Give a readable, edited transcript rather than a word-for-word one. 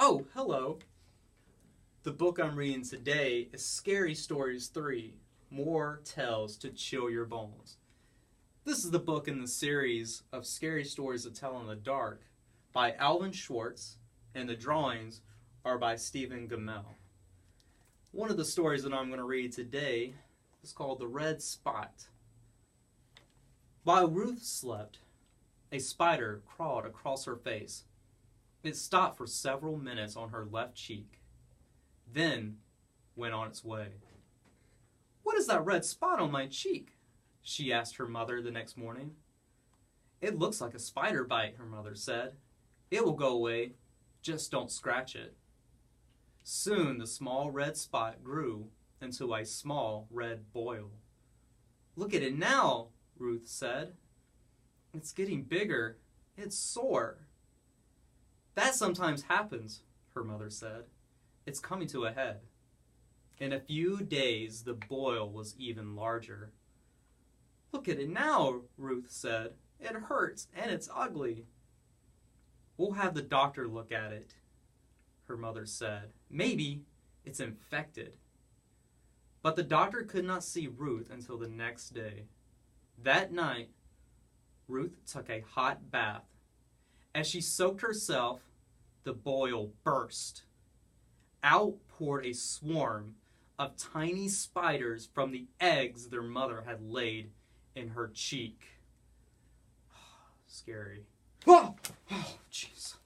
Oh, hello. The book I'm reading today is Scary Stories 3, More Tales to Chill Your Bones. This is the book in the series of Scary Stories to Tell in the Dark by Alvin Schwartz, and the drawings are by Stephen Gamel. One of the stories that I'm going to read today is called The Red Spot. While Ruth slept, a spider crawled across her face. It stopped for several minutes on her left cheek, then went on its way. "What is that red spot on my cheek?" she asked her mother the next morning. "It looks like a spider bite," her mother said. "It will go away, just don't scratch it." Soon the small red spot grew into a small red boil. "Look at it now," Ruth said. "It's getting bigger. It's sore." "That sometimes happens," her mother said. "It's coming to a head." In a few days, the boil was even larger. "Look at it now," Ruth said. "It hurts and it's ugly." "We'll have the doctor look at it," her mother said. "Maybe it's infected." But the doctor could not see Ruth until the next day. That night, Ruth took a hot bath. As she soaked herself, the boil burst. Out poured a swarm of tiny spiders from the eggs their mother had laid in her cheek. Scary. Oh, jeez.